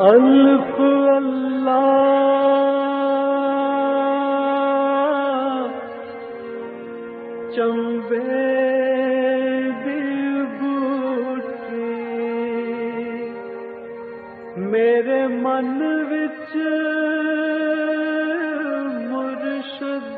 الف اللہ چمبے دی بوٹی میرے من وچ مرشد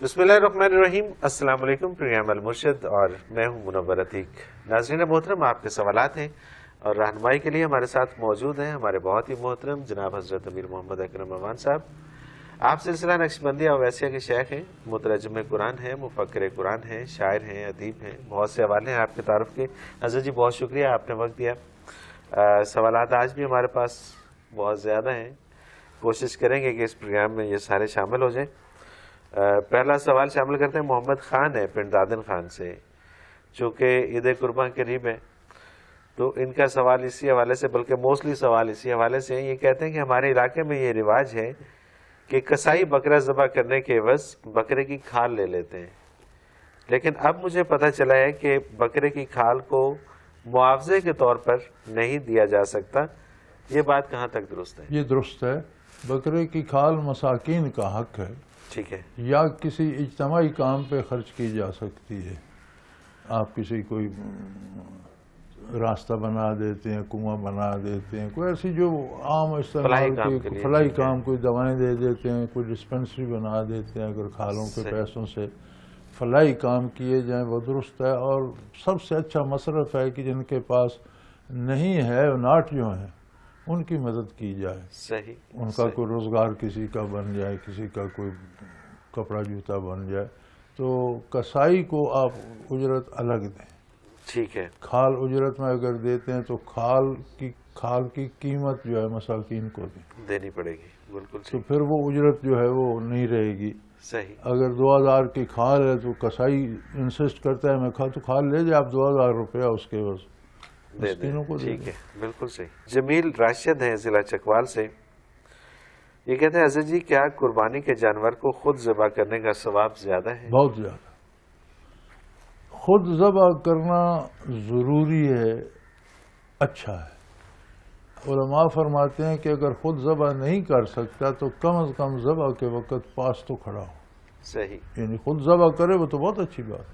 بسم اللہ الرحمن الرحیم۔ السلام علیکم، پروگرام المرشد اور میں ہوں منور عتیق۔ ناظرین محترم، آپ کے سوالات ہیں اور رہنمائی کے لیے ہمارے ساتھ موجود ہیں ہمارے بہت ہی محترم جناب حضرت امیر محمد اکرم امان صاحب۔ آپ سلسلہ نقشبندیہ اویسیہ کے شیخ ہیں، مترجم قرآن ہیں، مفکر قرآن ہیں، شاعر ہیں، ادیب ہیں، بہت سے حوالے ہیں آپ کے تعارف کے۔ حضرت جی بہت شکریہ، آپ نے وقت دیا۔ سوالات آج بھی ہمارے پاس بہت زیادہ ہیں، کوشش کریں گے کہ اس پروگرام میں یہ سارے شامل ہو جائیں۔ پہلا سوال شامل کرتے ہیں، محمد خان ہے پنڈ دادن خان سے، چونکہ عید قربان قریب ہے تو ان کا سوال اسی حوالے سے، بلکہ موسٹلی سوال اسی حوالے سے ہیں۔ یہ کہتے ہیں کہ ہمارے علاقے میں یہ رواج ہے کہ کسائی بکرا ذبح کرنے کے عوض بکرے کی کھال لے لیتے ہیں، لیکن اب مجھے پتہ چلا ہے کہ بکرے کی کھال کو معاوضے کے طور پر نہیں دیا جا سکتا، یہ بات کہاں تک درست ہے؟ یہ درست ہے، بکرے کی کھال مساکین کا حق ہے، ٹھیک ہے، یا کسی اجتماعی کام پہ خرچ کی جا سکتی ہے۔ آپ کسی کوئی راستہ بنا دیتے ہیں، کنواں بنا دیتے ہیں، کوئی ایسی جو عام استعمال کی فلاحی کام، کوئی دوائیں دے دیتے ہیں، کوئی ڈسپنسری بنا دیتے ہیں، اگر کھالوں کے پیسوں سے فلاحی کام کیے جائیں وہ درست ہے۔ اور سب سے اچھا مصرف ہے کہ جن کے پاس نہیں ہے ناٹ جو ہیں ان کی مدد کی جائے، صحیح، ان کا کوئی روزگار کسی کا بن جائے، کسی کا کوئی کپڑا جوتا بن جائے۔ تو کسائی کو آپ اجرت الگ دیں، ٹھیک ہے، کھال اجرت میں اگر دیتے ہیں تو کھال کی قیمت جو ہے مساکین کو دینی پڑے گی، بالکل تو پھر وہ اجرت جو ہے وہ نہیں رہے گی۔ صحیح، اگر 2000 کی کھال ہے تو کسائی انسسٹ کرتا ہے میں تو کھال لے جائے، آپ 2000 روپیہ اس کے بس مسکینوں کو دے دیں۔ ٹھیک ہے، بالکل صحیح۔ جمیل راشد ہیں ضلع چکوال سے، یہ کہتے ہیں حضرت جی کیا قربانی کے جانور کو خود ذبح کرنے کا ثواب زیادہ ہے؟ بہت زیادہ۔ خود ذبح کرنا ضروری ہے، اچھا ہے۔ علماء فرماتے ہیں کہ اگر خود ذبح نہیں کر سکتا تو کم از کم ذبح کے وقت پاس تو کھڑا ہو، صحیح، یعنی خود ذبح کرے وہ تو بہت اچھی بات،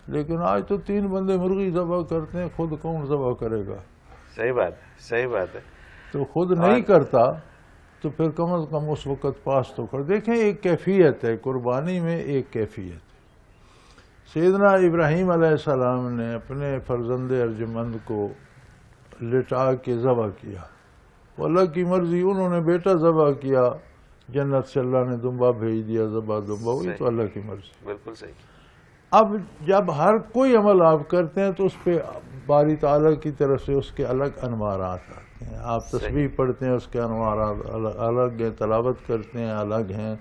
لیکن آج تو 3 بندے مرغی ذبح کرتے ہیں، خود کون ذبح کرے گا؟ صحیح بات ہے، صحیح بات ہے۔ تو خود نہیں کرتا تو پھر کم از کم اس وقت پاس تو کر۔ دیکھیں ایک کیفیت ہے قربانی میں، ایک کیفیت ہے۔ سیدنا ابراہیم علیہ السلام نے اپنے فرزند ارجمند کو لٹا کے ذبح کیا، اللہ کی مرضی، انہوں نے بیٹا ذبح کیا، جنت سے اللہ نے دمبا بھیج دیا، ذبح دمبا ہوئی، تو اللہ کی مرضی، بالکل صحیح۔ اب جب ہر کوئی عمل آپ کرتے ہیں تو اس پہ باری تعالیٰ کی طرف سے اس کے الگ انوارات آتے ہیں۔ آپ تسبیح پڑھتے ہیں، اس کے انوارات الگ ہیں، تلاوت کرتے ہیں الگ ہیں،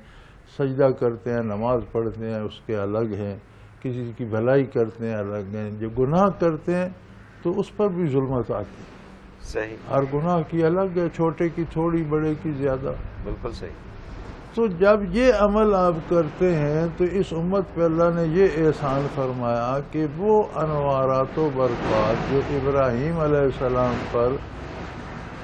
سجدہ کرتے ہیں، نماز پڑھتے ہیں اس کے الگ ہیں، کسی کی بھلائی کرتے ہیں الگ ہیں، جو گناہ کرتے ہیں تو اس پر بھی ظلمت آتی ہے، صحیح، ہر گناہ کی الگ ہے، چھوٹے کی تھوڑی، بڑے کی زیادہ، بالکل صحیح۔ تو جب یہ عمل آپ کرتے ہیں تو اس امت پہ اللہ نے یہ احسان فرمایا کہ وہ انوارات و برکات جو ابراہیم علیہ السلام پر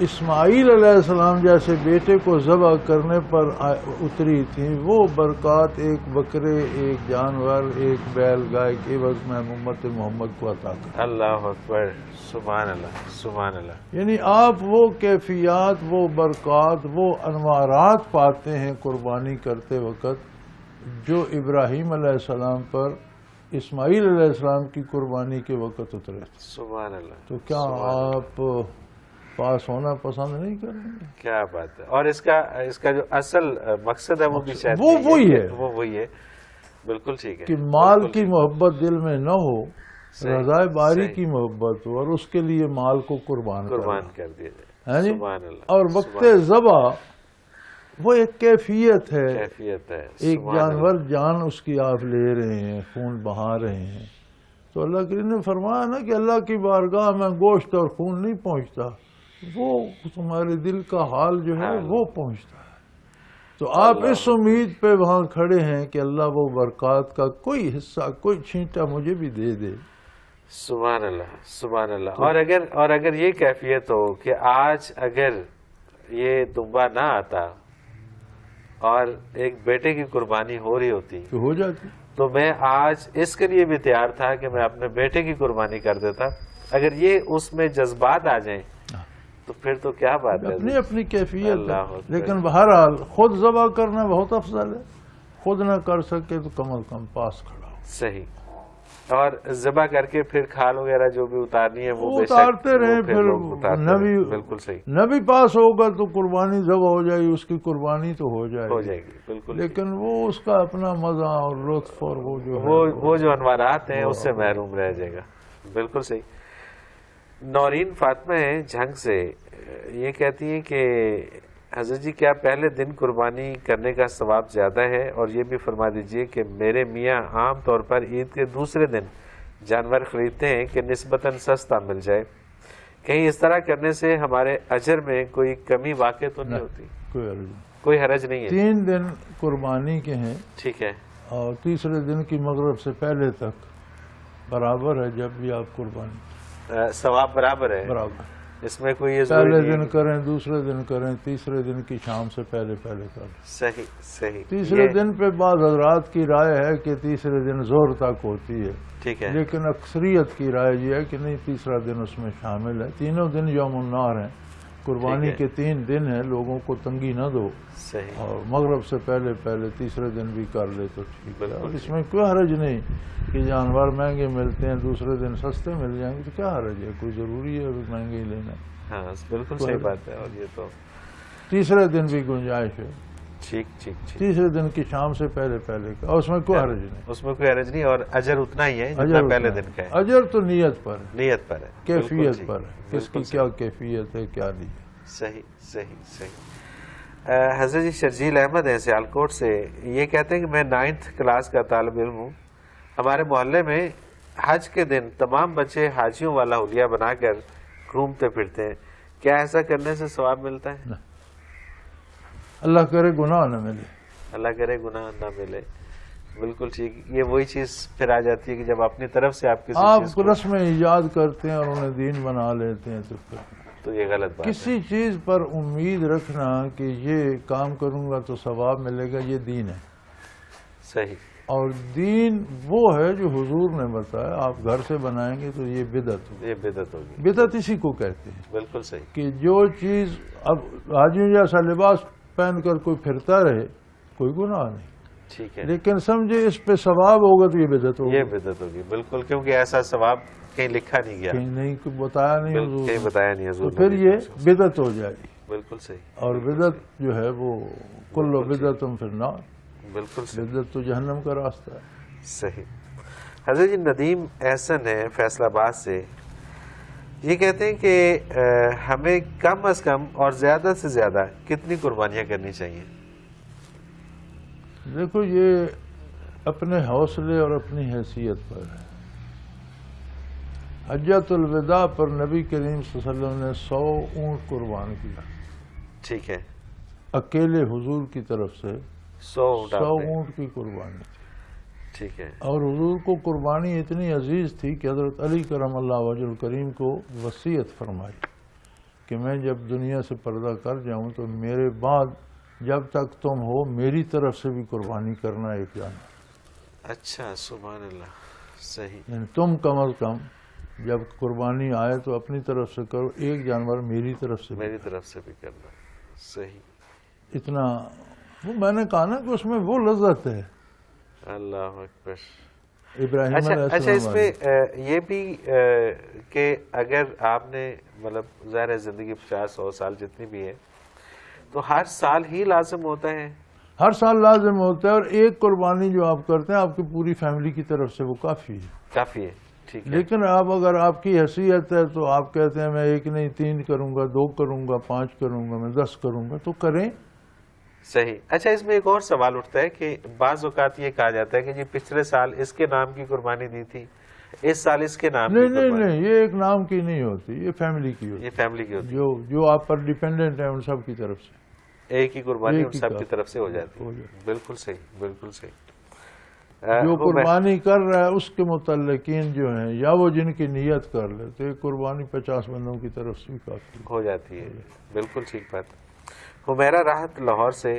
اسماعیل علیہ السلام جیسے بیٹے کو ذبح کرنے پر اتری تھیں، وہ برکات ایک بکرے، ایک جانور، ایک بیل گائے کے عوض میں امت محمد کو عطا کر۔ اللہ اکبر، سبحان اللہ، سبحان اللہ۔ یعنی آپ وہ کیفیات، وہ برکات، وہ انوارات پاتے ہیں قربانی کرتے وقت جو ابراہیم علیہ السلام پر اسماعیل علیہ السلام کی قربانی کے وقت اترے تھے۔ سبحان اللہ۔ تو کیا آپ پاس ہونا پسند نہیں کریں گے؟ کیا بات ہے۔ اور اس کا جو اصل مقصد ہے وہ بھی شاید وہی ہے، وہ وہی ہے، بالکل ٹھیک ہے، کہ مال کی محبت دل میں نہ ہو، رضائے باری کی محبت ہو اور اس کے لیے مال کو قربان کر دیا جائے۔ سبحان اللہ۔ اور وقت ذبح وہ ایک کیفیت ہے، ایک جانور جان اس کی آپ لے رہے ہیں، خون بہا رہے ہیں، تو اللہ کریم نے فرمایا نا کہ اللہ کی بارگاہ میں گوشت اور خون نہیں پہنچتا، وہ تمہارے دل کا حال جو ہے وہ پہنچتا ہے۔ تو آپ اس امید پہ وہاں کھڑے ہیں کہ اللہ وہ برکات کا کوئی حصہ، کوئی چھینٹا مجھے بھی دے دے۔ سبحان اللہ، سبحان اللہ۔ اور اگر یہ کیفیت ہو کہ آج اگر یہ دمبا نہ آتا اور ایک بیٹے کی قربانی ہو رہی ہوتی تو ہو جاتی، تو میں آج اس کے لیے بھی تیار تھا کہ میں اپنے بیٹے کی قربانی کر دیتا۔ اگر یہ اس میں جذبات آ جائیں تو پھر تو کیا بات ہے، اپنی اپنی کیفیت اللہ ہے۔ اکبر۔ لیکن بہرحال خود ذبح کرنا بہت افضل ہے، خود نہ کر سکے تو کم از کم پاس کھڑا ہو۔ صحیح، اور ذبح کر کے پھر کھال وغیرہ جو بھی اتارنی ہے وہ بے شک اتارتے رہیں، وہ پھر لوگ اتارتے نبی رہیں۔ بالکل صحیح، نبی پاس ہوگا تو قربانی ذبح ہو جائے گی، اس کی قربانی تو ہو جائے ہو گی، جائے گی، بالکل۔ لیکن وہ اس کا اپنا مزہ اور لطف اور وہ جو ہے وہ جو انوارات ہیں اس سے محروم رہ جائے گا، بالکل صحیح۔ نورین فاطمہ جھنگ سے یہ کہتی ہیں کہ حضرت جی کیا پہلے دن قربانی کرنے کا ثواب زیادہ ہے؟ اور یہ بھی فرما دیجئے کہ میرے میاں عام طور پر عید کے دوسرے دن جانور خریدتے ہیں کہ نسبتاً سستا مل جائے، کہیں اس طرح کرنے سے ہمارے اجر میں کوئی کمی واقع تو نہیں ہوتی؟ کوئی عرض نہیں۔ کوئی حرج نہیں ہے؟ 3 دن قربانی کے ہیں ٹھیک ہے، اور تیسرے دن کی مغرب سے پہلے تک برابر ہے، جب بھی آپ قربانی ثواب برابر ہے، برابر، اس میں کوئی یہ ضروری پہلے نہیں دن ہے۔ کریں، دوسرے دن کریں، تیسرے دن کی شام سے پہلے کریں۔ صحیح صحیح، تیسرے دن پہ بعض حضرات کی رائے ہے کہ تیسرے دن زور تک ہوتی ہے، ٹھیک ہے، لیکن اکثریت کی رائے یہ ہے کہ نہیں، تیسرا دن اس میں شامل ہے۔ تینوں دن یوم النار ہیں، قربانی کے 3 دن ہیں، لوگوں کو تنگی نہ دو، صحیح، اور مغرب سے پہلے تیسرے دن بھی کر لے تو ٹھیک ہے۔ بالکل اور اس میں کوئی حرج نہیں کہ جانور مہنگے ملتے ہیں دوسرے دن سستے مل جائیں گے، تو کیا حرج ہے؟ کوئی ضروری ہے مہنگے ہی لینا؟ ہاں بالکل صحیح بات ہے۔ اور یہ تو تیسرے دن بھی گنجائش ہے، ٹھیک ٹھیک ٹھیک، تیسرے دن کی شام سے پہلے کا، اور اس میں کوئی حرج نہیں۔ اس میں کوئی حرج نہیں، اور اجر اتنا ہی ہے اجر جتنا اتنا پہلے ہے۔ دن کا ہے، اجر تو نیت پر ہے، نیت پر ہے، بالکل کیفیت ٹھیک، پر ہے، کس بالکل کی کیا کیفیت ہے، کیا نہیں ہے۔ صحیح صحیح صحیح۔ حضرت جی شرجیل احمد ہیں سیالکوٹ سے، یہ کہتے ہیں کہ میں 9th کلاس کا طالب علم ہوں، ہمارے محلے میں حج کے دن تمام بچے حاجیوں والا حلیہ بنا کر گھومتے پھرتے ہیں، کیا ایسا کرنے سے ثواب ملتا ہے؟ اللہ کرے گناہ نہ ملے، اللہ کرے گناہ نہ ملے، بالکل ٹھیک۔ یہ وہی چیز پھر آ جاتی ہے کہ جب اپنی طرف سے آپ کسی چیز آپ کو، رسم ایجاد کرتے ہیں اور انہیں دین بنا لیتے ہیں، تو پھر تو یہ غلط بات ہے۔ کسی چیز پر امید رکھنا کہ یہ کام کروں گا تو ثواب ملے گا، یہ دین ہے۔ صحیح، اور دین وہ ہے جو حضور نے بتایا، آپ گھر سے بنائیں گے تو یہ بدعت ہوگی۔ یہ بدعت ہوگی، بدعت اسی کو کہتے ہیں بالکل صحیح، کہ جو چیز، اب حاجیوں جیسا لباس پہن کر کوئی پھرتا رہے، کوئی گناہ نہیں، ٹھیک ہے، لیکن سمجھے اس پہ ثواب ہوگا تو یہ بدعت ہوگی۔ یہ بدعت ہوگی، بالکل، کیونکہ ایسا ثواب کہیں لکھا نہیں گیا، کہیں نہیں، کوئی بتایا نہیں حضور کہیں نے، بتایا نہیں تو حضور پھر نے، یہ بدعت ہو جائے گی۔ بالکل صحیح، اور بدعت جو ہے وہ کل بدعت فی النار، بالکل صحیح، بدعت تو جہنم کا راستہ ہے۔ صحیح۔ حضرت جی ندیم احسن ہے فیصل آباد سے، یہ کہتے ہیں کہ ہمیں کم از کم اور زیادہ سے زیادہ کتنی قربانیاں کرنی چاہیے؟ دیکھو، یہ اپنے حوصلے اور اپنی حیثیت پر ہے۔ حجۃ الوداع پر نبی کریم صلی اللہ علیہ وسلم نے 100 اونٹ قربان کیا، ٹھیک ہے، اکیلے حضور کی طرف سے 100 اونٹ 100 آپ نے، اونٹ کی قربانی تھی۔ ٹھیک ہے، اور حضور کو قربانی اتنی عزیز تھی کہ حضرت علی کرم اللہ وجہ الکریم کو وصیت فرمائی کہ میں جب دنیا سے پردہ کر جاؤں تو میرے بعد جب تک تم ہو میری طرف سے بھی قربانی کرنا ایک جانور۔ اچھا، سبحان اللہ، صحیح، یعنی تم کم از کم جب قربانی آئے تو اپنی طرف سے کرو، ایک جانور میری طرف سے بھی۔ میری طرف سے بھی کرنا، صحیح، اتنا وہ میں نے کہا نا کہ اس میں وہ لذت ہے اللہ اکبر۔ ابراہیم علیہ اچھا، اس السلام میں والی۔ یہ بھی کہ اگر آپ نے مطلب ظاہر ہے زندگی 50-100 سال جتنی بھی ہے تو ہر سال ہی لازم ہوتا ہے؟ ہر سال لازم ہوتا ہے، اور ایک قربانی جو آپ کرتے ہیں آپ کی پوری فیملی کی طرف سے وہ کافی ہے۔ کافی ہے، ٹھیک ہے، لیکن آپ اگر آپ کی حیثیت ہے تو آپ کہتے ہیں میں ایک نہیں 3 کروں گا، 2 کروں گا، 5 کروں گا، میں 10 کروں گا، تو کریں۔ صحیح۔ اچھا، اس میں ایک اور سوال اٹھتا ہے کہ بعض اوقات یہ کہا جاتا ہے کہ جی پچھلے سال اس کے نام کی قربانی دی تھی اس سال اس کے نام نہیں نہیں نہیں، یہ ایک نام کی نہیں ہوتی، یہ فیملی کی ہوتی یہ فیملی کی ہوتی ہے، جو آپ پر ڈیپینڈنٹ ہیں ان سب کی طرف سے ایک ہی قربانی ایک ان ہی سب کی کا طرف سے ہو جاتی ہو ہے. جاتی بالکل صحیح، بالکل صحیح. جو قربانی کر رہا ہے اس کے متعلقین جو ہیں یا وہ جن کی نیت کر لے تو ایک قربانی 50 بندوں کی طرف سے بھی کافی ہو جاتی ہے. بالکل ٹھیک بات. حمیرہ راحت لاہور سے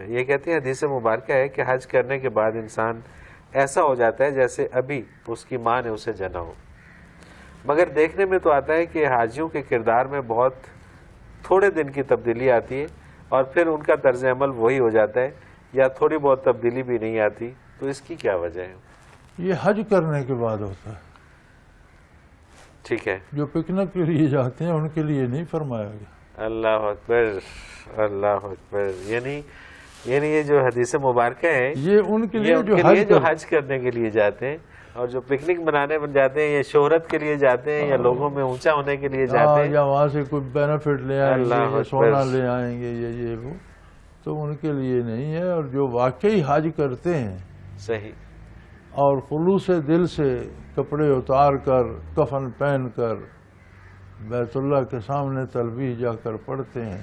یہ کہتی ہے حدیث مبارکہ ہے کہ حج کرنے کے بعد انسان ایسا ہو جاتا ہے جیسے ابھی اس کی ماں نے اسے جنا ہو، مگر دیکھنے میں تو آتا ہے کہ حاجیوں کے کردار میں بہت تھوڑے دن کی تبدیلی آتی ہے اور پھر ان کا طرز عمل وہی ہو جاتا ہے یا تھوڑی بہت تبدیلی بھی نہیں آتی، تو اس کی کیا وجہ ہے؟ یہ حج کرنے کے بعد ہوتا ہے. ٹھیک ہے. جو پکنک کے لیے جاتے ہیں ان کے لیے نہیں فرمایا گیا. اللہ اکبر، اللہ اکبر. یعنی یہ جو حدیث مبارکہ ہے یہ ان کے لیے جو حج کرنے کے لیے جاتے ہیں، اور جو پکنک منانے جاتے ہیں یا شہرت کے لیے جاتے ہیں یا لوگوں میں اونچا ہونے کے لیے جاتے ہیں یا وہاں سے کوئی بینیفٹ لے آئیں گے اللہ یا سونا لے آئیں گے یا یہ وہ، تو ان کے لیے نہیں ہے. اور جو واقعی حج کرتے ہیں صحیح اور خلوص دل سے کپڑے اتار کر کفن پہن کر بیت اللہ کے سامنے تلبیہ جا کر پڑھتے ہیں،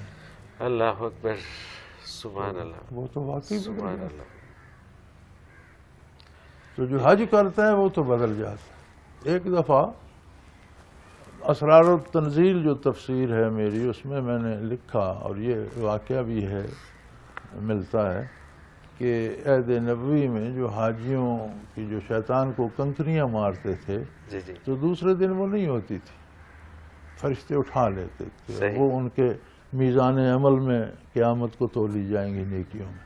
اللہ اکبر، سبحان اللہ، وہ تو واقعی بدل سبحان جاتا ہے. اللہ. تو جو حج کرتا ہے وہ تو بدل جاتا ہے. ایک دفعہ اسرار التنزیل جو تفسیر ہے میری، اس میں نے لکھا اور یہ واقعہ بھی ہے ملتا ہے کہ عہد نبوی میں جو حاجیوں کی جو شیطان کو کنکریاں مارتے تھے جی جی تو دوسرے دن وہ نہیں ہوتی تھی، فرشتے اٹھا لیتے تھے، صحیح. وہ ان کے میزان عمل میں قیامت کو تولی جائیں گی نیکیوں میں.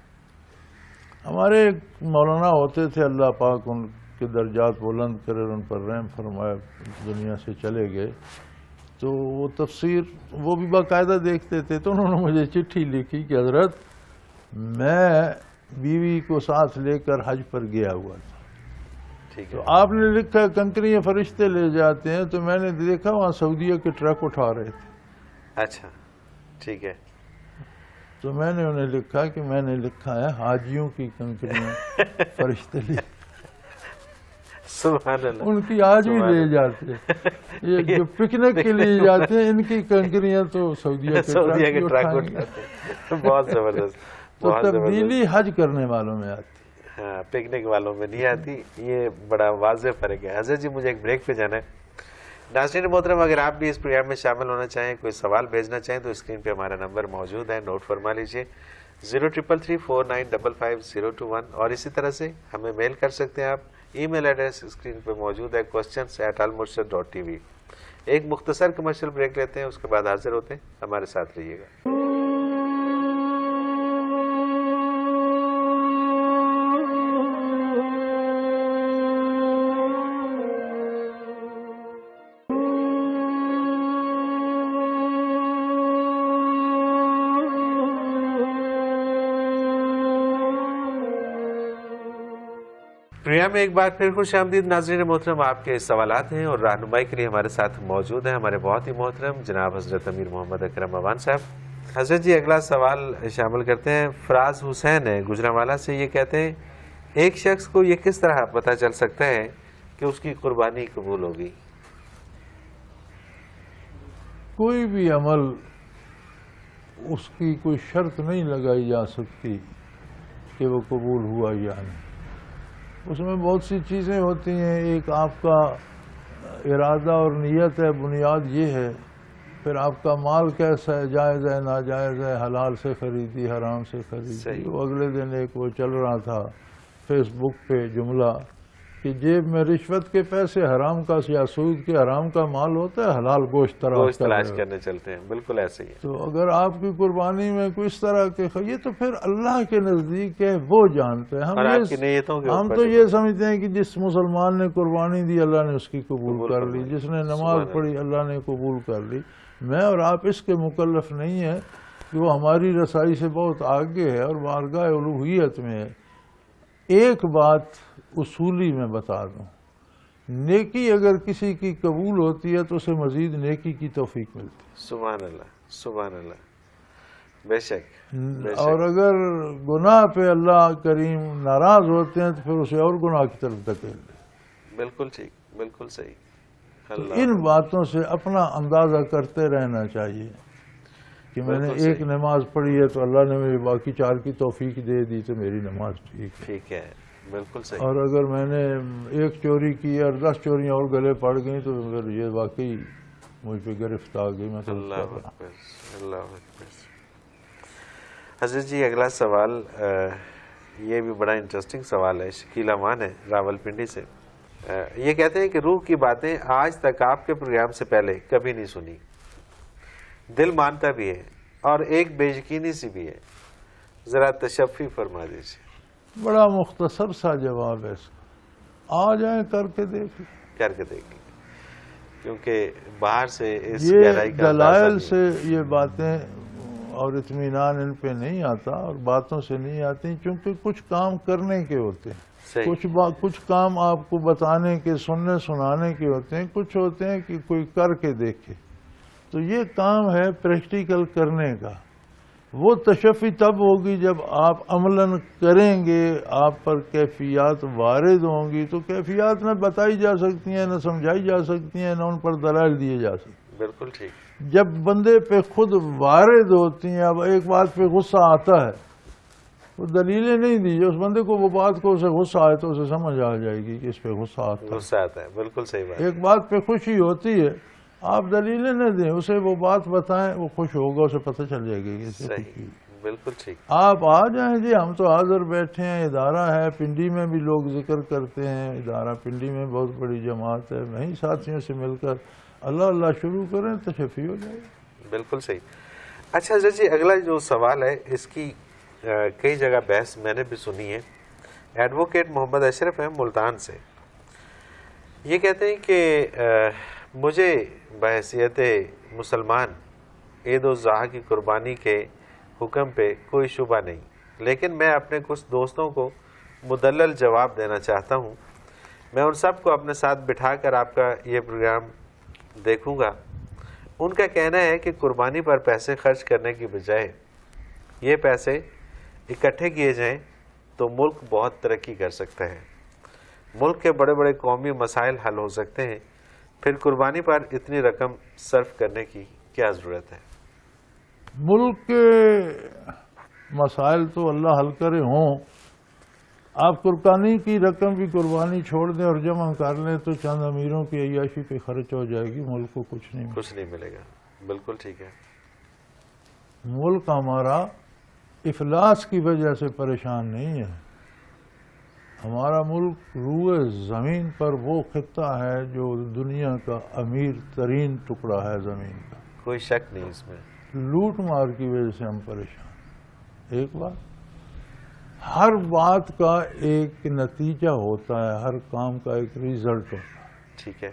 ہمارے ایک مولانا ہوتے تھے، اللہ پاک ان کے درجات بلند کرے، ان پر رحم فرمائے، دنیا سے چلے گئے. تو وہ تفسیر وہ بھی باقاعدہ دیکھتے تھے، تو انہوں نے مجھے چٹھی لکھی کہ حضرت میں بیوی کو ساتھ لے کر حج پر گیا ہوا تھا، ٹھیک تو ہے. آپ نے لکھا کنکریاں فرشتے لے جاتے ہیں، تو میں نے دیکھا وہاں سعودیہ کے ٹرک اٹھا رہے تھے. اچھا ٹھیک ہے. تو میں نے انہیں لکھا کہ میں نے لکھا ہے حاجیوں کی کنکریاں فرشتے لے، سبحان اللہ. ان کی آج بھی لے جاتے ہیں. یہ جو پکنک کے لیے جاتے ہیں ان کی کنکریاں تو سعودیہ کے ٹرک اٹھاتے ہیں. بہت زبردست. تو تبدیلی حج کرنے والوں میں آتی، ہاں پکنک والوں میں نہیں آتی. یہ بڑا واضح فرق ہے. حضرت جی مجھے ایک بریک پہ جانا ہے. ناظرین محترم، اگر آپ بھی اس پروگرام میں شامل ہونا چاہیں، کوئی سوال بھیجنا چاہیں تو اسکرین پہ ہمارا نمبر موجود ہے، نوٹ فرما لیجئے 0333495501. اور اسی طرح سے ہمیں میل کر سکتے ہیں آپ. ای میل ایڈریس اسکرین پہ موجود ہے questions@almurshid.tv. ایک مختصر کمرشل بریک لیتے ہیں، اس کے بعد حاضر ہوتے ہیں. ہمارے ساتھ رہیے گا. پروگرام میں ایک بار پھر خوش آمدید. ناظرین محترم، آپ کے سوالات ہیں اور رہنمائی کے لیے ہمارے ساتھ موجود ہیں ہمارے بہت ہی محترم جناب حضرت امیر محمد اکرم اوان صاحب. حضرت جی اگلا سوال شامل کرتے ہیں. فراز حسین ہے گجرانوالہ سے. یہ کہتے ہیں ایک شخص کو یہ کس طرح پتہ چل سکتا ہے کہ اس کی قربانی قبول ہوگی؟ کوئی بھی عمل اس کی کوئی شرط نہیں لگائی جا سکتی کہ وہ قبول ہوا یا نہیں. اس میں بہت سی چیزیں ہوتی ہیں. ایک آپ کا ارادہ اور نیت ہے، بنیاد یہ ہے. پھر آپ کا مال کیسا ہے، جائز ہے ناجائز ہے، حلال سے خریدی حرام سے خریدی. وہ اگلے دن ایک وہ چل رہا تھا فیس بک پہ جملہ کہ جیب میں رشوت کے پیسے حرام کا یا سود کے حرام کا مال ہوتا ہے، حلال گوشت تلاش کرنے چلتے ہیں. بالکل ایسے ہی ہے. تو اگر آپ کی قربانی میں کوئی اس طرح کے یہ تو پھر اللہ کے نزدیک ہے، وہ جانتے ہیں. ہم تو یہ سمجھتے ہیں کہ جس مسلمان نے قربانی دی اللہ نے اس کی قبول کر لی، جس نے نماز پڑھی اللہ نے قبول کر لی. میں اور آپ اس کے مکلف نہیں ہے کہ وہ ہماری رسائی سے بہت آگے ہے اور بارگاہ الوہیت میں ہے. ایک بات اصولی میں بتا دوں، نیکی اگر کسی کی قبول ہوتی ہے تو اسے مزید نیکی کی توفیق ملتی ہے. سبحان اللہ، سبحان اللہ. بے شک. اور اگر گناہ پہ اللہ کریم ناراض ہوتے ہیں تو پھر اسے اور گناہ کی طرف دھکیل دیں. بالکل ٹھیک، بالکل صحیح. تو ان باتوں سے اپنا اندازہ کرتے رہنا چاہیے کہ میں نے ایک نماز پڑھی ہے تو اللہ نے مجھے باقی 4 کی توفیق دے دی تو میری نماز ٹھیک ہے. بالکل صحیح. اور اگر میں نے 1 چوری کی اور 10 چوریاں اور گلے پڑ گئیں تو پھر یہ واقعی مجھ پہ گرفت آ گئی. میں تو اللہ اکبر. اللہ اکبر. حضرت جی اگلا سوال یہ بھی بڑا انٹرسٹنگ سوال ہے. شکیل امان ہے راول پنڈی سے. یہ کہتے ہیں کہ روح کی باتیں آج تک آپ کے پروگرام سے پہلے کبھی نہیں سنی. دل مانتا بھی ہے اور ایک بے یقینی سی بھی ہے. ذرا تشفی فرما دیجیے. بڑا مختصر سا جواب ہے اس کا. آ جائیں کر کے دیکھیں کیونکہ باہر سے اس یہ گہرائی کا دلائل سے یہ باتیں اور اطمینان ان پہ نہیں آتا اور باتوں سے نہیں آتی، چونکہ کچھ کام کرنے کے ہوتے ہیں. کچھ کام آپ کو بتانے کے، سننے سنانے کے ہوتے ہیں، کچھ ہوتے ہیں کہ کوئی کر کے دیکھے. تو یہ کام ہے پریکٹیکل کرنے کا. وہ تشفی تب ہوگی جب آپ عملاً کریں گے، آپ پر کیفیات وارد ہوں گی. تو کیفیات نہ بتائی جا سکتی ہیں، نہ سمجھائی جا سکتی ہیں، نہ ان پر دلائل دیے جا سکتے. بالکل ٹھیک. جب بندے پہ خود وارد ہوتی ہیں، اب ایک بات پہ غصہ آتا ہے، وہ دلیلیں نہیں دیجیے اس بندے کو. وہ بات کو اسے غصہ آئے تو اسے سمجھ آ جائے گی کہ اس پہ غصہ آتا ہے. بالکل صحیح بات. ایک بات پہ خوشی ہوتی ہے، آپ دلیلیں نہ دیں، اسے وہ بات بتائیں، وہ خوش ہوگا، اسے پتہ چل جائے گی. صحیح. بالکل ٹھیک. آپ آ جائیں جی، ہم تو حاضر بیٹھے ہیں. ادارہ ہے پنڈی میں بھی لوگ ذکر کرتے ہیں. ادارہ پنڈی میں بہت بڑی جماعت ہے. وہیں ساتھیوں سے مل کر اللہ اللہ شروع کریں تو تشفی ہو جائے. بالکل صحیح. اچھا حضرت جی اگلا جو سوال ہے اس کی کئی جگہ بحث میں نے بھی سنی ہے. ایڈوکیٹ محمد اشرف ہیں ملتان سے. یہ کہتے ہیں کہ مجھے بحیثیت مسلمان عید الاضحیٰ کی قربانی کے حکم پہ کوئی شبہ نہیں، لیکن میں اپنے کچھ دوستوں کو مدلل جواب دینا چاہتا ہوں. میں ان سب کو اپنے ساتھ بٹھا کر آپ کا یہ پروگرام دیکھوں گا. ان کا کہنا ہے کہ قربانی پر پیسے خرچ کرنے کی بجائے یہ پیسے اکٹھے کیے جائیں تو ملک بہت ترقی کر سکتا ہے. ملک کے بڑے بڑے قومی مسائل حل ہو سکتے ہیں. پھر قربانی پر اتنی رقم صرف کرنے کی کیا ضرورت ہے؟ ملک کے مسائل تو اللہ حل کرے ہوں. آپ قربانی کی رقم بھی قربانی چھوڑ دیں اور جمع کر لیں تو چند امیروں کی عیاشی پہ خرچ ہو جائے گی. ملک کو کچھ نہیں ملے گا. بالکل ٹھیک ہے. ملک ہمارا افلاس کی وجہ سے پریشان نہیں ہے. ہمارا ملک روئے زمین پر وہ خطہ ہے جو دنیا کا امیر ترین ٹکڑا ہے زمین کا. کوئی شک نہیں اس میں. لوٹ مار کی وجہ سے ہم پریشان. ایک بات، ہر بات کا ایک نتیجہ ہوتا ہے، ہر کام کا ایک ریزلٹ ہوتا ہے. ٹھیک ہے.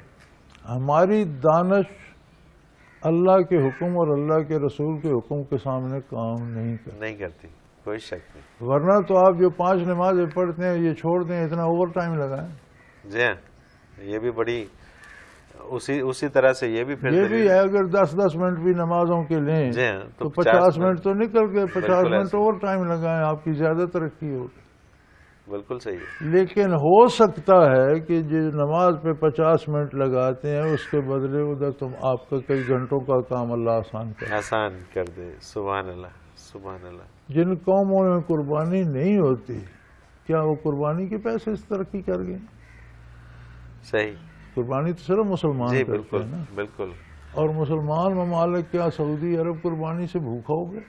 ہماری دانش اللہ کے حکم اور اللہ کے رسول کے حکم کے سامنے کام نہیں کرتی. کوئی شک نہیں. ورنہ تو آپ جو 5 نمازیں پڑھتے ہیں یہ چھوڑ دیں، اتنا اوور ٹائم لگائیں. جی ہاں، یہ بھی بڑی اسی طرح سے یہ بھی ہے. اگر 10 منٹ بھی نمازوں کے لیں تو 50 منٹ تو نکل گئے. 50 منٹ اوور ٹائم لگائیں، آپ کی زیادہ ترقی ہوگی. بالکل صحیح ہے. لیکن ہو سکتا ہے کہ جو نماز پہ 50 منٹ لگاتے ہیں اس کے بدلے ادھر تم آپ کا کئی گھنٹوں کا کام اللہ آسان کر دے. سبحان اللہ. سبحان اللہ. جن قوموں میں قربانی نہیں ہوتی، کیا وہ قربانی کے پیسے اس ترقی کر گئے؟ صحیح. قربانی تو صرف مسلمان کرتے ہیں نا. بالکل. اور مسلمان ممالک کیا سعودی عرب قربانی سے بھوکا ہو گئے؟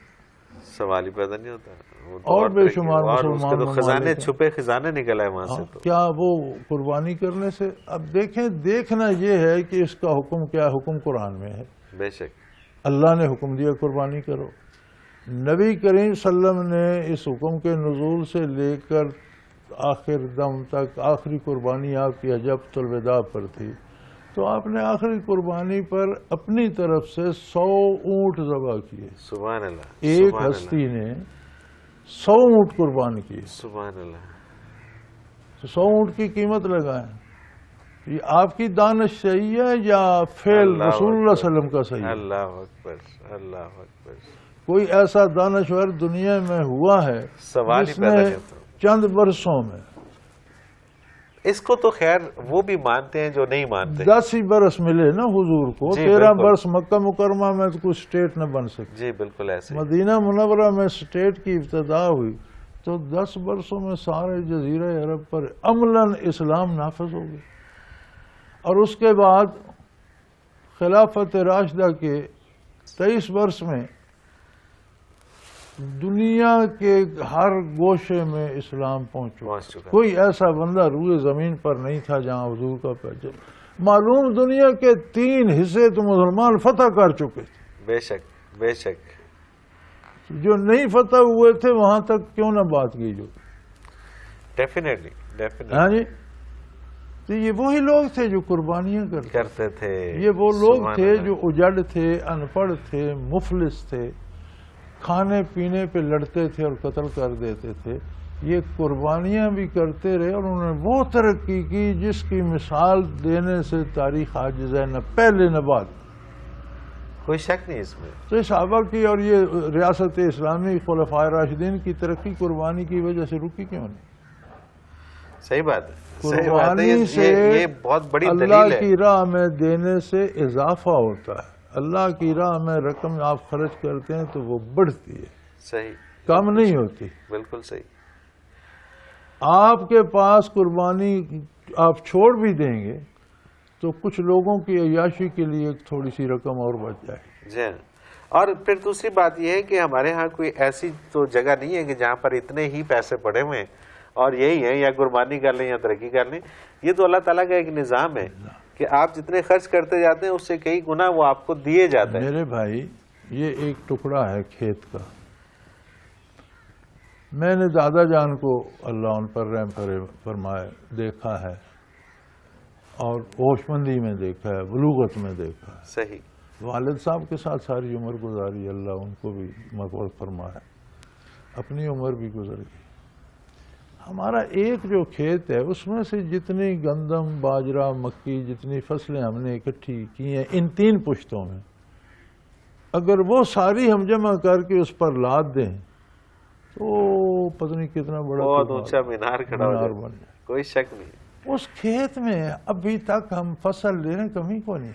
سوال ہی پیدا نہیں ہوتا. اور بے شمار مسلمان خزانے چھپے خزانے نکل آئے وہاں سے. کیا وہ قربانی کرنے سے؟ اب دیکھنا یہ ہے کہ اس کا حکم کیا. حکم قرآن میں ہے. بے شک. اللہ نے حکم دیا قربانی کرو. نبی کریم صلی اللہ علیہ وسلم نے اس حکم کے نزول سے لے کر آخر دم تک آخری قربانی آپ کی حجۃ الوداع پر تھی، تو آپ نے آخری قربانی پر اپنی طرف سے 100 اونٹ ذبح کیے. سبحان اللہ. ایک ہستی نے 100 اونٹ قربان کیے. سبحان اللہ. 100 اونٹ کی قیمت لگائیں. یہ آپ کی دانش صحیح ہے یا فعل رسول اللہ صلی اللہ علیہ وسلم کا صحیح ہے؟ اللہ اکبر. اللہ اکبر. کوئی ایسا دانشور دنیا میں ہوا ہے جس نے چند برسوں میں اس کو تو خیر وہ بھی مانتے ہیں جو نہیں مانتے. 10 ہی برس ملے نا حضور کو, جی 13 بالکل. برس مکہ مکرمہ میں تو کوئی اسٹیٹ نہ بن سکی. جی بالکل ایسے. مدینہ منورہ میں اسٹیٹ کی ابتدا ہوئی تو 10 برسوں میں سارے جزیرہ عرب پر عملاً اسلام نافذ ہو گئی. اور اس کے بعد خلافت راشدہ کے 23 برس میں دنیا کے ہر گوشے میں اسلام پہنچ چکا. کوئی ایسا بندہ روئے زمین پر نہیں تھا جہاں حضور کا پیغام. معلوم دنیا کے 3 حصے تو مسلمان فتح کر چکے تھے. بے شک بے شک. جو نہیں فتح ہوئے تھے وہاں تک کیوں نہ بات کی جو. ڈیفینیٹلی. ہاں جی, تو یہ وہی لوگ تھے جو قربانیاں کرتے تھے. یہ وہ لوگ تھے جو اجڑ تھے, ان پڑھ تھے, مفلس تھے, کھانے پینے پہ لڑتے تھے اور قتل کر دیتے تھے. یہ قربانیاں بھی کرتے رہے اور انہوں نے وہ ترقی کی جس کی مثال دینے سے تاریخ عاجز ہے, نہ پہلے نہ بعد. کوئی شک نہیں اس میں. تو صحابہ کی اور یہ ریاست اسلامی خلفائے راشدین کی ترقی قربانی کی وجہ سے رکی کیوں نہیں؟ صحیح بات ہے. قربانی سے یہ بہت بڑی دلیل اللہ ہے. کی راہ میں دینے سے اضافہ ہوتا ہے. اللہ کی راہ میں رقم آپ خرچ کرتے ہیں تو وہ بڑھتی ہے. صحیح. کم نہیں ہوتی. بالکل صحیح. آپ کے پاس قربانی آپ چھوڑ بھی دیں گے تو کچھ لوگوں کی عیاشی کے لیے تھوڑی سی رقم اور بچ جائے گی. جی. اور پھر دوسری بات یہ ہے کہ ہمارے ہاں کوئی ایسی تو جگہ نہیں ہے کہ جہاں پر اتنے ہی پیسے پڑے ہوئے ہیں اور یہی ہے یا قربانی کر لیں یا ترقی کر لیں. یہ تو اللہ تعالیٰ کا ایک نظام ہے کہ آپ جتنے خرچ کرتے جاتے ہیں اس سے کئی گنا وہ آپ کو دیے جاتے ہیں. میرے بھائی, یہ ایک ٹکڑا ہے کھیت کا. میں نے دادا جان کو اللہ ان پر رحم فرمائے دیکھا ہے اور ہوش مندی میں دیکھا ہے, بلوغت میں دیکھا ہے. صحیح. والد صاحب کے ساتھ ساری عمر گزاری, اللہ ان کو بھی مغفرت فرمائے. اپنی عمر بھی گزر گئی. ہمارا ایک جو کھیت ہے اس میں سے جتنی گندم, باجرہ, مکی, جتنی فصلیں ہم نے اکٹھی کی ہیں ان 3 پشتوں میں, اگر وہ ساری ہم جمع کر کے اس پر لاد دیں تو پتہ نہیں کتنا بڑا بہت اونچا مینار کھڑا ہو جائے. کوئی شک نہیں. اس کھیت میں ابھی تک ہم فصل لے رہے ہیں, کمی کو نہیں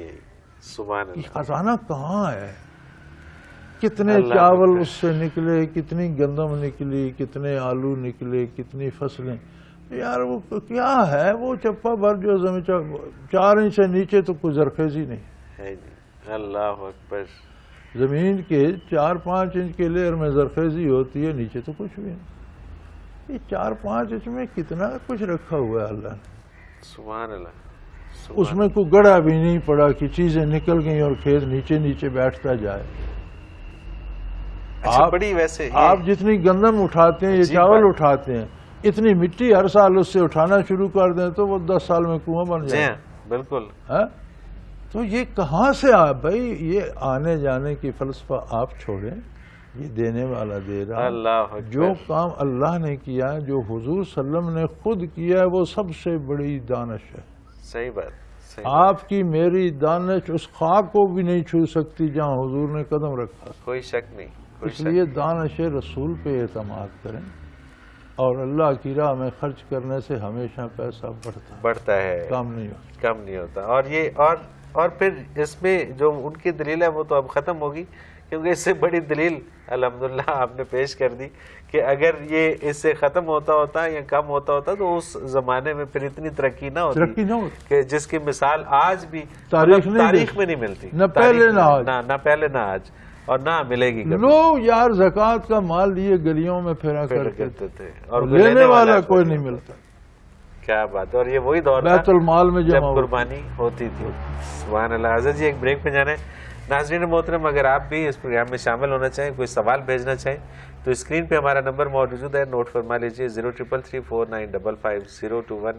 آئی. سبحان اللہ. خزانہ کہاں ہے؟ کتنے چاول اس سے نکلے, کتنی گندم نکلی, کتنے آلو نکلے, کتنی فصلیں. یار وہ کیا ہے, وہ چپا بھر جو زمین 4 انچ سے نیچے تو کوئی زرخیزی نہیں ہے. اللہ اکبر. زمین کے 4-5 انچ کے لیئر میں زرخیزی ہوتی ہے, نیچے تو کچھ بھی نہیں. یہ 4-5 انچ میں کتنا کچھ رکھا ہوا ہے اللہ نے. سبحان اللہ. اس میں کوئی گڑا بھی نہیں پڑا کہ چیزیں نکل گئیں اور کھیت نیچے نیچے بیٹھتا جائے. آپ جتنی گندم اٹھاتے ہیں, یہ چاول اٹھاتے ہیں, اتنی مٹی ہر سال اس سے اٹھانا شروع کر دیں تو وہ 10 سال میں کنواں بن جائے. بالکل. تو یہ کہاں سے بھائی, یہ آنے جانے کی فلسفہ آپ چھوڑیں, یہ دینے والا دے رہا. اللہ جو کام اللہ نے کیا, جو حضور صلی اللہ علیہ وسلم نے خود کیا ہے, وہ سب سے بڑی دانش ہے. صحیح بات. آپ کی میری دانش اس خاک کو بھی نہیں چھو سکتی جہاں حضور نے قدم رکھا. کوئی شک نہیں. اس لیے دانش رسول پہ اعتماد کریں اور اللہ کی راہ میں خرچ کرنے سے ہمیشہ پیسہ بڑھتا ہے, کم نہیں ہوتا. اور پھر اس میں جو ان کی دلیل ہے وہ تو اب ختم ہوگی, کیونکہ اس سے بڑی دلیل الحمدللہ آپ نے پیش کر دی کہ اگر یہ اس سے ختم ہوتا یا کم ہوتا تو اس زمانے میں پھر اتنی ترقی نہ ہوتی کہ جس کی مثال آج بھی تاریخ میں نہیں ملتی. نہ پہلے نہ آج, اور نہ ملے گی. لوگ یار زکوٰۃ کا مال لیے گلیوں میں پھیرا کرتے تھے اور لینے والا کوئی نہیں ملتا. کیا بات ہے. اور یہ وہی دور بیت المال میں جب قربانی ہوتی تھی. سبحان اللہ. حضرت جی ایک بریک پہ جانا ہے. ناظرین محترم, اگر آپ بھی اس پروگرام میں شامل ہونا چاہیں, کوئی سوال بھیجنا چاہیں تو اسکرین پہ ہمارا نمبر موجود ہے, نوٹ فرما لیجیے 0333495521.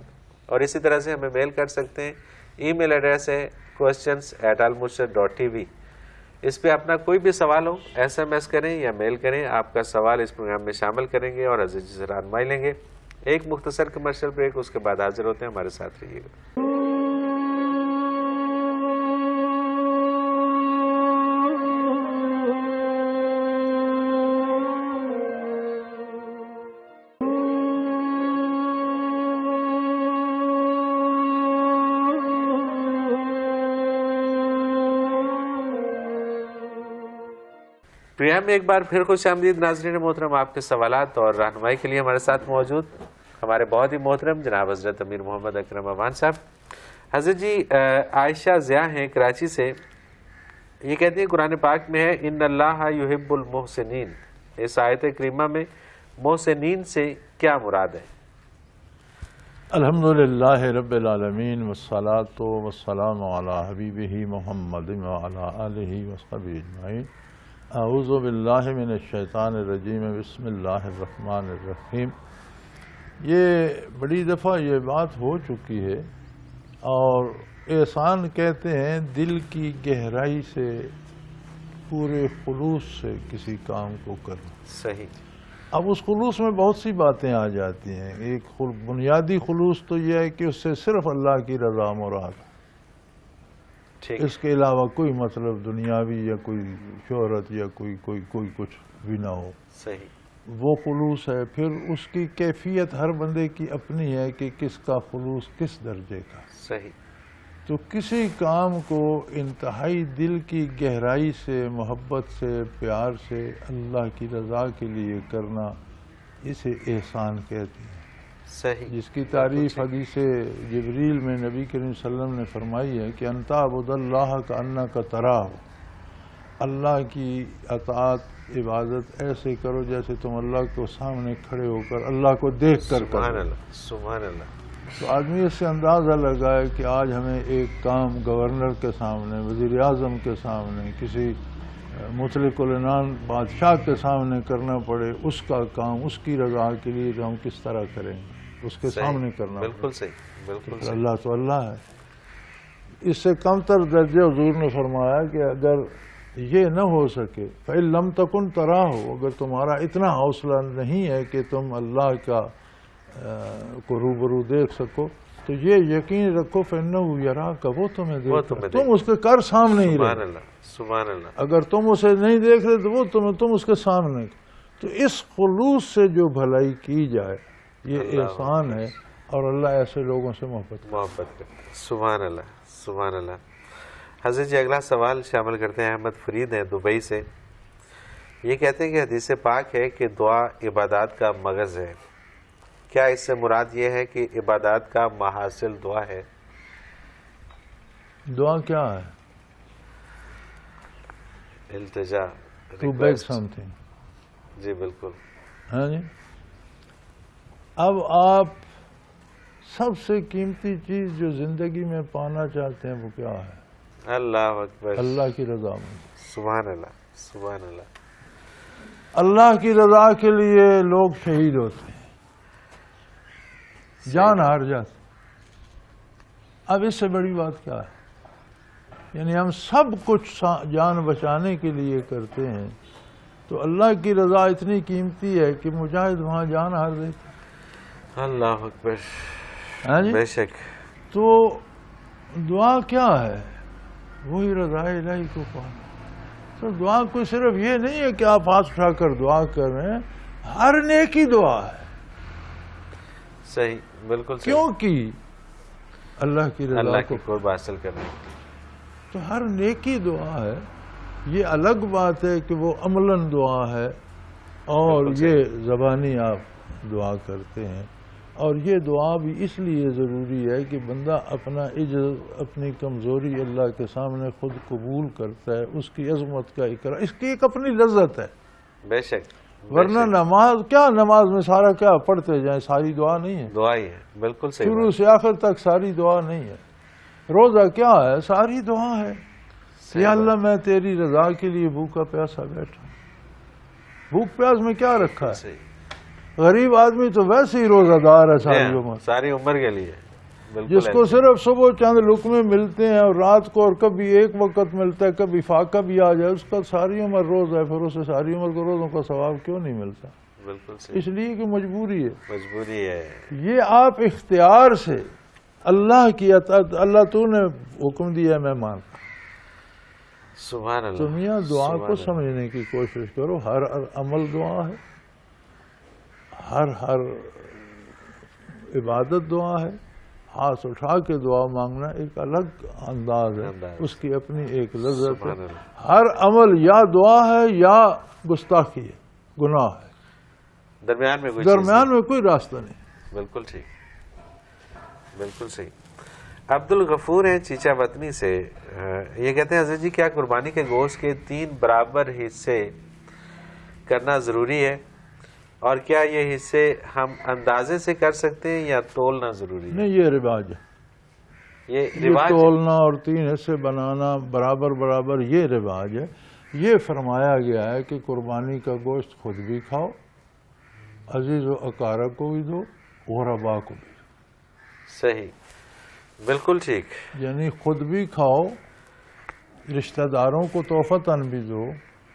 اور اسی طرح سے ہمیں میل کر سکتے ہیں. ای میل ایڈریس ہے questions@almurshid.tv. اس پہ اپنا کوئی بھی سوال ہو SMS کریں یا میل کریں, آپ کا سوال اس پروگرام میں شامل کریں گے اور حضرت جی سے رہنمائی لیں گے. ایک مختصر کمرشل بریک, اس کے بعد حاضر ہوتے ہیں. ہمارے ساتھ رہیے گا. پروگرام میں ایک بار پھر خوش آمدید ناظرین محترم. آپ کے سوالات اور رہنمائی کے لیے ہمارے ساتھ موجود ہمارے بہت ہی محترم جناب حضرت امیر محمد اکرم امان صاحب. حضرت جی عائشہ ضیاء ہیں کراچی سے، یہ کہتی ہیں قرآن پاک میں ہے ان اللہ یحب المحسنین، اس آیت کریمہ میں محسنین سے کیا مراد ہے؟ الحمدللہ رب العالمین والصلاة والسلام علی حبیبہ محمد وعلی آلہ وصحبہ اجمعین. اعوذ باللہ من الشیطان الرجیم، بسم اللہ الرحمن الرحیم. یہ بڑی دفعہ یہ بات ہو چکی ہے، اور احسان کہتے ہیں دل کی گہرائی سے پورے خلوص سے کسی کام کو کرنا. صحیح. اب اس خلوص میں بہت سی باتیں آ جاتی ہیں. ایک بنیادی خلوص تو یہ ہے کہ اس سے صرف اللہ کی رضا مراد، ٹھیک. اس کے علاوہ کوئی مطلب دنیاوی یا کوئی شہرت یا کوئی کچھ بھی نہ ہو. صحیح. وہ خلوص ہے. پھر اس کی کیفیت ہر بندے کی اپنی ہے کہ کس کا خلوص کس درجے کا. صحیح. تو کسی کام کو انتہائی دل کی گہرائی سے، محبت سے، پیار سے اللہ کی رضا کے لیے کرنا، اسے احسان کہتے ہیں. صحیح. جس کی تعریف حدیث جبریل میں نبی کریم صلی اللہ علیہ وسلم نے فرمائی ہے کہ ان تعبد اللہ کانک تراہ، اللہ کی اطاعت عبادت ایسے کرو جیسے تم اللہ کو سامنے کھڑے ہو کر اللہ کو دیکھ کر کرو. سبحان اللہ، سبحان اللہ. تو آدمی اس سے اندازہ لگائے کہ آج ہمیں ایک کام گورنر کے سامنے، وزیر اعظم کے سامنے، کسی مطلق العنان بادشاہ کے سامنے کرنا پڑے، اس کا کام اس کی رضا کے لیے تو ہم کس طرح کریں گے؟ اس کے سامنے کرنا. بالکل صحیح، بالکل صحیح. اللہ تو اللہ ہے. اس سے کم تر درجے حضور نے فرمایا کہ اگر یہ نہ ہو سکے فَإِن لَمْ تَكُنْ تَرَاهُ، اگر تمہارا اتنا حوصلہ نہیں ہے کہ تم اللہ کا کو روبرو دیکھ سکو، تو یہ یقین رکھو فَإِنَّهُ يَرَاكَ، وہ تمہیں دیکھ رہا ہے، تم اس کے کر سامنے ہی سبحان رہے. اللہ، سبحان اللہ. اگر تم اسے نہیں دیکھ رہے تو وہ تم اس کے سامنے. تو اس خلوص سے جو بھلائی کی جائے یہ احسان ہے، اور اللہ ایسے لوگوں سے محبت کرتے ہیں. سبحان اللہ، سبحان اللہ. حضرت جی اگلا سوال شامل کرتے ہیں. احمد فرید ہیں دبئی سے، یہ کہتے ہیں کہ حدیث پاک ہے کہ دعا عبادات کا مغز ہے. کیا اس سے مراد یہ ہے کہ عبادات کا محاصل دعا ہے؟ دعا کیا ہے؟ التجا، ٹو بیگ سم تھنگ. جی بالکل. ہاں جی. اب آپ سب سے قیمتی چیز جو زندگی میں پانا چاہتے ہیں وہ کیا ہے؟ اللہ اکبر. اللہ کی رضا میں. سبحان اللہ، سبحان اللہ. اللہ کی رضا کے لیے لوگ شہید ہوتے ہیں، جان ہار جاتے. اب اس سے بڑی بات کیا ہے؟ یعنی ہم سب کچھ جان بچانے کے لیے کرتے ہیں، تو اللہ کی رضا اتنی قیمتی ہے کہ مجاہد وہاں جان ہار دیتے. اللہ اکبر. ہاں جی. بے شک. تو دعا کیا ہے؟ وہی رضا الہی کو پانا. تو دعا کوئی صرف یہ نہیں ہے کہ آپ ہاتھ اٹھا کر دعا کر رہے ہیں، ہر نیکی دعا ہے. صحیح، بالکل صحیح. کیوں کی؟ اللہ کی رضا اللہ کو. کی قرب حاصل کرنے. تو ہر نیکی دعا ہے. یہ الگ بات ہے کہ وہ عملاً دعا ہے، اور یہ زبانی آپ دعا کرتے ہیں. اور یہ دعا بھی اس لیے ضروری ہے کہ بندہ اپنا عجز، اپنی کمزوری اللہ کے سامنے خود قبول کرتا ہے، اس کی عظمت کا اقرار، اس کی ایک اپنی لذت ہے. بے شک. ورنہ نماز کیا، نماز میں سارا کیا پڑھتے جائیں، ساری دعا نہیں ہے. دعا ہی ہے. بالکل صحیح. شروع سے آخر تک ساری دعا نہیں ہے. روزہ کیا ہے؟ ساری دعا ہے. یا اللہ میں تیری رضا کے لیے بھوکا پیاسا بیٹھا. بھوک پیاس میں کیا رکھا ہے؟ صحیح. غریب آدمی تو ویسے ہی روزہ دار ہے ساری عمر. ساری عمر کے لیے. بالکل. جس کو صرف صبح چند لقمے ملتے ہیں اور رات کو اور کبھی ایک وقت ملتا ہے، کبھی فاقہ بھی آ جائے، اس کا ساری عمر روزہ ہے. پھر اسے ساری عمر کو روزوں کا ثواب کیوں نہیں ملتا؟ بالکل صحیح. اس لیے کہ مجبوری ہے. مجبوری ہے. یہ آپ اختیار سے اللہ کی اطاعت، اللہ تو نے حکم دیا ہے میں مانتا. سبحان اللہ. تو میاں دعا کو سمجھنے کی کوشش کرو. ہر عمل دعا ہے، ہر عبادت دعا ہے، ہاتھ اٹھا کے دعا مانگنا ایک الگ انداز ہے، انداز۔ اس کی اپنی ایک لذت ہے۔ سبحان اللہ۔ ہر عمل یا دعا ہے یا گستاخی ہے، گناہ ہے، درمیان میں کوئی درمیان میں کوئی راستہ نہیں۔ بالکل ٹھیک، بالکل صحیح۔ عبد الغفور ہیں چیچا وطنی سے، یہ کہتے ہیں حضرت جی کیا قربانی کے گوشت کے 3 برابر حصے کرنا ضروری ہے، اور کیا یہ حصے ہم اندازے سے کر سکتے ہیں یا تولنا ضروری ہے؟ نہیں، یہ رواج ہے، یہ یہ رواج ہے؟ تولنا اور 3 حصے بنانا برابر برابر یہ رواج ہے۔ یہ فرمایا گیا ہے کہ قربانی کا گوشت خود بھی کھاؤ، عزیز و اقارب کو بھی دو، غربا کو بھی، صحیح، بالکل ٹھیک، یعنی خود بھی کھاؤ، رشتہ داروں کو تحفتاً بھی دو،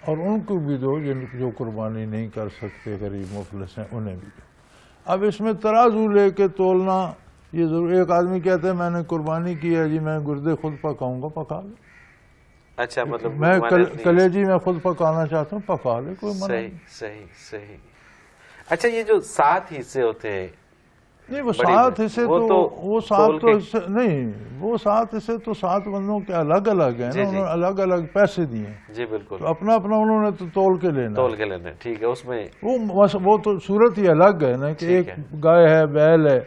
اور ان کو بھی دو جو قربانی نہیں کر سکتے، غریب مفلس ہیں، انہیں بھی دو۔ اب اس میں ترازو لے کے تولنا یہ ضرور۔ ایک آدمی کہتے ہیں میں نے قربانی کی ہے جی، میں گردے خود پکاؤں گا، پکا لے۔ اچھا، مطلب میں ممانعت نہیں ہے۔ کلیجی میں خود پکانا چاہتا ہوں، پکا لے، کوئی منع صحیح نہیں۔ صحیح صحیح۔ اچھا، یہ جو 7 حصے ہوتے ہیں، نہیں، وہ بڑی 7 حصے وہ تو تو وہ 7 تول تو کے- حصے نہیں، وہ 7 حصے تو 7 بندوں کے الگ الگ ہیں جی، نا، جی۔ انہوں نے الگ الگ پیسے دیے ہیں، جی بالکل، تو اپنا اپنا انہوں نے تو تول کے لینا تول ہے۔ کے لینا ہے، ٹھیک ہے، اس میں وہ تو صورت ہی الگ ہے نا کہ ٹھیک ایک ہے۔ گائے ہے، بیل ہے،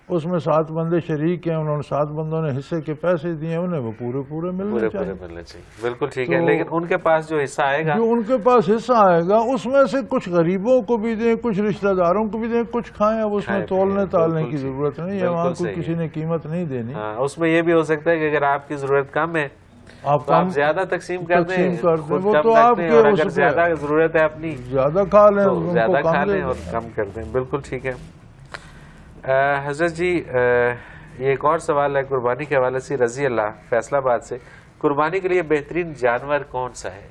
اس میں 7 بندے شریک ہیں، انہوں نے 7 بندوں نے حصے کے پیسے دیے، انہیں وہ پورے پورے ملنے پورے چاہیے۔ ملنے چاہیے، بالکل ٹھیک ہے، تو- لیکن ان کے پاس جو حصہ آئے گا، جو ان کے پاس حصہ آئے گا اس میں سے کچھ غریبوں کو بھی دیں، کچھ رشتہ داروں کو بھی دیں، کچھ کھائیں۔ اب اس میں کھائیں تولنے پیئیں، تالنے بالکل کی ٹھیک، ضرورت نہیں ہے، بالکل وہاں کوئی صحیح کسی ہے۔ نے قیمت نہیں دینی۔ ہاں، اس میں یہ بھی ہو سکتا ہے کہ اگر آپ کی ضرورت کم ہے آپ تو آپ زیادہ تقسیم کر دیں، تقسیم کر دیں، خود وہ کم تو آپ رکھیں، کے اور اس اگر پہ- زیادہ ضرورت ہے اپنی زیادہ کھا لیں، تو ان کو زیادہ کم کھا دے لیں اور دیں۔ کم کر دیں، بالکل ٹھیک ہے۔ حضرت جی، یہ ایک اور سوال ہے قربانی کے حوالے سے، رضی اللہ فیصلہ آباد سے، قربانی کے لیے بہترین جانور کون سا ہے؟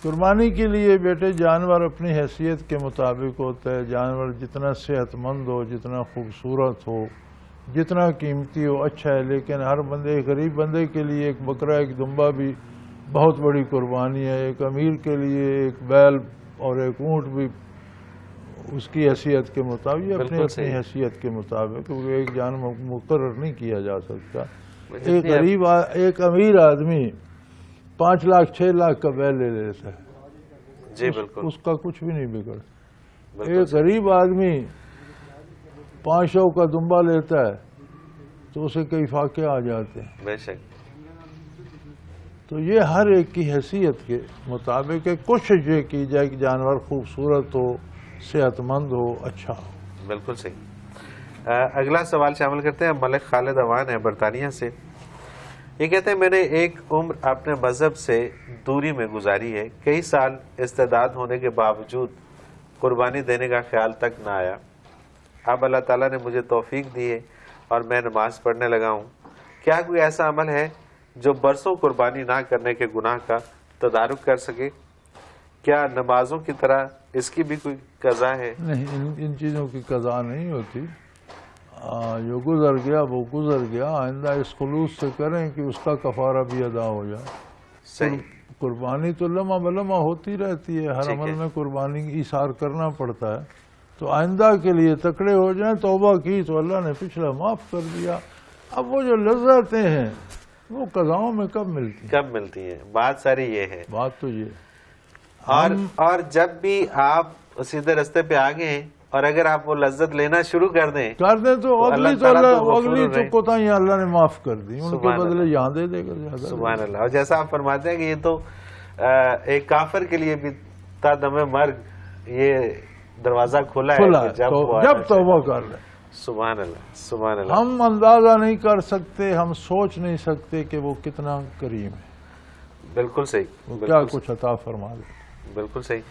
قربانی کے لیے بیٹے جانور اپنی حیثیت کے مطابق ہوتا ہے۔ جانور جتنا صحت مند ہو، جتنا خوبصورت ہو، جتنا قیمتی ہو، اچھا ہے، لیکن ہر بندے، غریب بندے کے لیے ایک بکرا، ایک دمبا بھی بہت بڑی قربانی ہے۔ ایک امیر کے لیے ایک بیل اور ایک اونٹ بھی اس کی حیثیت کے مطابق، یہ بالکل اپنی صحیح۔ حیثیت کے مطابق، کیونکہ ایک جانور مقرر نہیں کیا جا سکتا۔ جتنی ایک غریب ایک امیر آدمی 5 لاکھ 6 لاکھ کا بیل لے لیتا ہے، جی بالکل، اس کا کچھ بھی نہیں بگڑ۔ بالکل ایک غریب آدمی 500 کا دمبا لیتا ہے تو اسے کئی فاقے آ جاتے ہیں۔ بے شک، تو یہ ہر ایک کی حیثیت کے مطابق ہے۔ کوشش یہ کی جائے کہ جانور خوبصورت ہو، صحت مند ہو، اچھا ہو۔ بالکل صحیح۔ اگلا سوال شامل کرتے ہیں، ملک خالد اوان ہے برطانیہ سے، یہ کہتے ہیں میں نے ایک عمر اپنے مذہب سے دوری میں گزاری ہے، کئی سال استعداد ہونے کے باوجود قربانی دینے کا خیال تک نہ آیا۔ اب اللہ تعالیٰ نے مجھے توفیق دی ہے اور میں نماز پڑھنے لگا ہوں، کیا کوئی ایسا عمل ہے جو برسوں قربانی نہ کرنے کے گناہ کا تدارک کر سکے؟ کیا نمازوں کی طرح اس کی بھی کوئی قضا ہے؟ نہیں، ان چیزوں کی قضا نہیں ہوتی۔ جو گزر گیا وہ گزر گیا، آئندہ اس خلوص سے کریں کہ اس کا کفارہ بھی ادا ہو جائے۔ صحیح، قربانی تو لمحہ بلمحہ ہوتی رہتی ہے، ہر ٹھیک عمل ہے۔ میں قربانی ایثار کرنا پڑتا ہے، تو آئندہ کے لیے تکڑے ہو جائیں، توبہ کی تو اللہ نے پچھلا معاف کر دیا۔ اب وہ جو لذتیں ہیں وہ قضاؤں میں کب ملتی ہیں؟ کب ملتی ہیں؟ بات ساری یہ ہے۔ بات تو یہ اور جب بھی آپ سیدھے رستے پہ آ گئے اور اگر آپ وہ لذت لینا شروع کر دیں کر دیں تو اللہ اگلی تعالیٰ تو غفور اگلی تو الرحیم۔ کوتاہیاں اللہ نے معاف کر دی، ان کے سبحان بدلے اللہ۔ یہاں دے دے گا زیادہ۔ سبحان اللہ۔ اور جیسا آپ فرماتے ہیں کہ یہ تو ایک کافر کے لیے بھی تا دم مرگ یہ دروازہ کھلا ہے کھلا کہ ہے، وہ آنا جب چاہے۔ توبہ کر لیں۔ سبحان اللہ، سبحان اللہ، ہم اندازہ نہیں کر سکتے، ہم سوچ نہیں سکتے کہ وہ کتنا کریم ہے، بالکل صحیح، وہ کیا بالکل کچھ عطا فرما دے۔ بالکل صحیح۔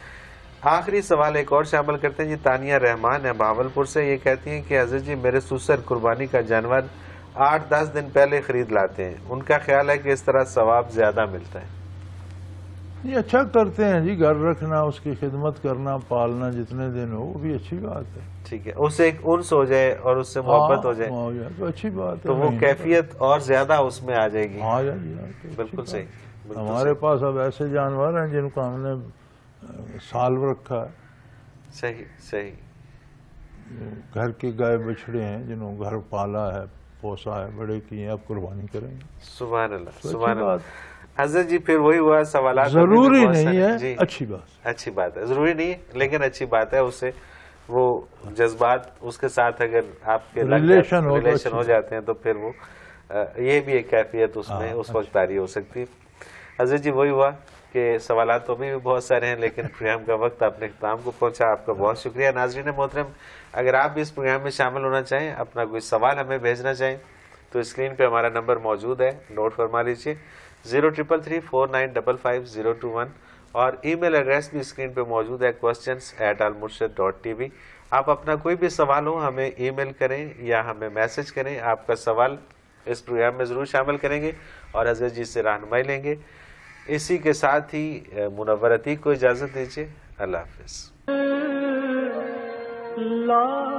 آخری سوال ایک اور شامل کرتے ہیں جی، تانیہ رحمان ہے بہاولپور سے، یہ کہتی ہیں کہ حضرت جی میرے سسر قربانی کا جانور 8-10 دن پہلے خرید لاتے ہیں، ان کا خیال ہے کہ اس طرح ثواب زیادہ ملتا ہے۔ یہ اچھا کرتے ہیں جی، گھر رکھنا، اس کی خدمت کرنا، پالنا جتنے دن ہو، وہ بھی اچھی بات ہے۔ ٹھیک ہے، اس سے ایک انس ہو جائے اور اس سے محبت ہو جائے تو اچھی بات ہے، تو وہ کیفیت اور زیادہ اس میں آ جائے گی۔ ہاں جی، ہاں، تو اچھی بالکل بات صحیح، ہے۔ بالکل ہمارے پاس اب ایسے جانور ہیں جن کو ہم نے سالو رکھا ہے، صحیح، صحیح۔ گھر کے گائے بچڑے ہیں جنہوں گھر پالا ہے پوسا ہے بڑے کیے آپ قربانی کریں گے. سبحان اللہ تو سبحان اچھی اللہ. بات حضرت جی پھر وہی ہوا سوالات ضروری بہت نہیں سارے. ہے جی اچھی بات. اچھی بات ہے, ضروری نہیں ہے لیکن اچھی بات ہے. اس سے وہ جذبات اس کے ساتھ اگر آپ کے ریلیشن ہو جاتے ہیں تو پھر وہ یہ بھی ایک کیفیت اس میں اس وقت طاری ہو سکتی ہے. حضرت جی وہی ہوا کہ سوالات تو بھی بہت سارے ہیں لیکن پروگرام کا وقت اپنے اختتام کو پہنچا. آپ کا بہت شکریہ. ناظرین محترم, اگر آپ بھی اس پروگرام میں شامل ہونا چاہیں, اپنا کوئی سوال ہمیں بھیجنا چاہیں تو اسکرین پہ ہمارا نمبر موجود ہے, نوٹ فرما لیجیے 033349555021 اور ای میل ایڈریس بھی اسکرین پہ موجود ہے questions@almurshid.tv. آپ اپنا کوئی بھی سوال ہو ہمیں ای میل کریں یا ہمیں میسج کریں. آپ کا سوال اس پروگرام میں ضرور شامل کریں گے اور حضرت جی سے رہنمائی لیں گے. اسی کے ساتھ ہی منور عتیق کو اجازت دیجیے. اللہ حافظ. لا